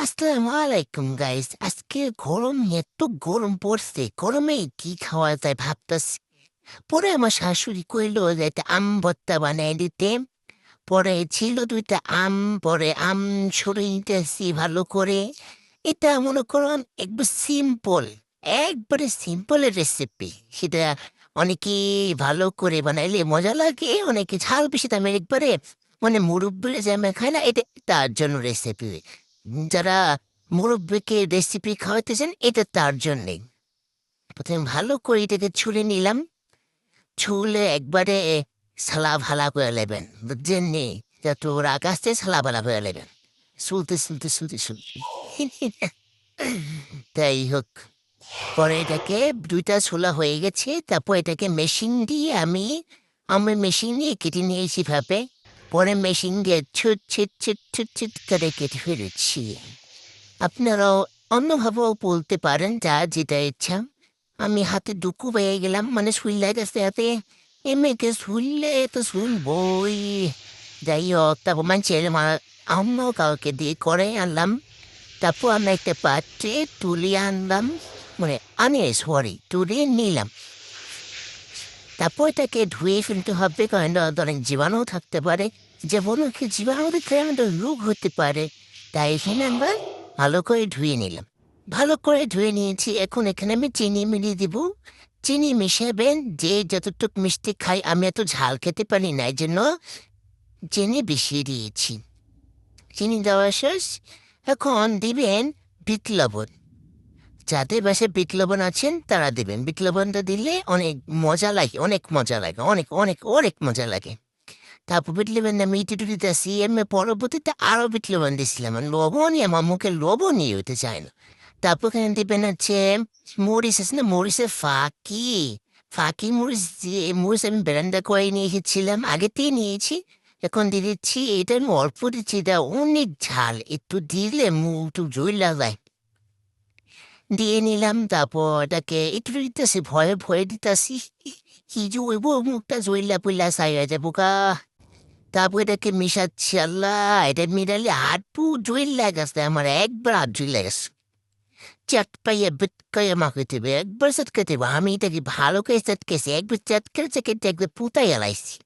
আসসালামু আলাইকুম গাইস। আজকে গরম এত গরম পড়ছে, গরমে কি খাওয়া যায় ভাবতাছি। পরে আমার শাশুড়ি কইলো যে একটা আম ভর্তা বানাই দিতে। পরে ছিল 2টা আম, পরে আম ছুঁড়ে নিতেছি ভালো করে। এটা মনে করুন একবার সিম্পল, একবারে সিম্পলের রেসিপি। সেটা অনেকে ভালো করে বানাইলে মজা লাগে, অনেকে ঝাল বেশি দামের একবারে মানে মুরব্বীরা যেমন খায় না, এটা তার জন্য রেসিপি। যারা মুরব্বিকে রেসিপি খাওয়াইতেছেন এটা তার জন্যেই। প্রথমে ভালো করে এটাকে ছুলে নিলাম। ছুলে একবারে সালা ভালা করে নেবেন, বুঝছেন নি? যত রাগ আসছে সালা ভালা করে নেবেন। শুলতে তাই হোক, পরে এটাকে 2টা ছোলা হয়ে গেছে। তারপর এটাকে মেশিন দিয়ে আমি মেশিন দিয়ে কেটে নিয়েছি ভাবে। পরে মেশিন দিয়ে ছুট ছিট ছিট ছুট ছিট করে কেটে ফেলেছি। আপনারাও অন্যভাবেও বলতে পারেন, যা যেটা ইচ্ছা। আমি হাতে দুঃখু পেয়ে গেলাম, মানে শুইলাই গেছে হাতে। এমএকে শুনলে তো শুনবই। যাই হোক, তারপর মানছে অন্য কাউকে দিয়ে করে আনলাম। তারপর আমরা একটা পাত্রে তুলিয়ে আনলাম, মানে সরি তুলিয়ে নিলাম। তারপর এটাকে ধুয়ে ফেলতে হবে, কারণ অনেক জীবাণু থাকতে পারে। যেমন জীবাণু থেকে আমাদের রোগ হতে পারে। তাই এখানে আমরা ভালো করে ধুয়ে নিলাম। ভালো করে ধুয়ে নিয়েছি। এখন এখানে আমি চিনি মিলিয়ে দিব। চিনি মিশাবেন যে যতটুক মিষ্টি খাই, আমি এত ঝাল খেতে পারি না, এই জন্য চিনি বেশি দিয়েছি। চিনি দেওয়া শেষ। এখন দিবেন বিট লবণ। যাদের বাসায় বিট লবণ আছেন তারা দিবেন। বিট লবণটা দিলে অনেক মজা লাগে, অনেক মজা লাগে, অনেক অনেক অনেক মজা লাগে। তারপর বিট লবণটা আমি একটু দিতেছি। আমি পরবর্তীতে আরো বিট লবণ দিয়েছিলাম। লবণই আমার মুখে লবণই হতে চায় না। তারপর এখানে দিবেন হচ্ছে মরিচ আছে না, মরিচের ফাঁকি। ফাঁকি মরিচ দিয়ে, মরিচ আমি বেরান্ডা করে নিয়ে এসেছিলাম, আগেতেই নিয়েছি। এখন দিয়ে দিচ্ছি। এটা আমি অল্প দিচ্ছি, এটা অনেক ঝাল, একটু দিলে মুখ একটু জ্বলা যায়। দিয়ে নিলাম। তারপর এটাকে একটু দিতেছি, ভয়ে ভয়ে দিতেছি, কি যে হইব, মুখটা জ্বলা পুল্লা ছাই হয়ে যাবো গা। তারপর এটাকে মিশাচ্ছি। আল্লাহ, এটা মিলালে হাত পু জ্বলা গেছে, আমার একবার হাত জ্বলা গেছে। চটকাইয়া বিটকাইয়া মাকে দেবে, একবার চটকে দেবো। আমি এটাকে ভালো করে চটকেছি, একবার চটকের চেকেটে একবার পুতাই এলাইছি,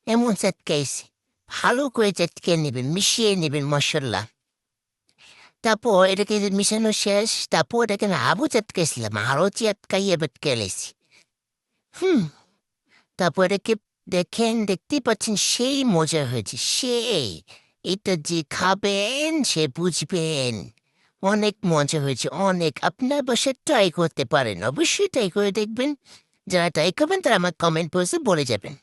এমন চটকাইছি। ভালো করে চটকে নেবেন, মিশিয়ে নেবেন মশলা। তারপর এটাকে মিশানো শেষ। তারপর এটাকে আমি আবু চটকেছিলাম, আরও চটকাইয়া বিটকে এলাইছি। তারপর এটাকে দেখেন, দেখতেই পাচ্ছেন সেই মজা হয়েছে, সেই। এটা যে খাবেন সে বুঝবেন অনেক মজা হয়েছে, অনেক। আপনার বাসায় ট্রাই করতে পারেন, অবশ্যই ট্রাই করে দেখবেন। যারা ট্রাই করবেন তারা আমার কমেন্ট বক্সে বলে যাবেন।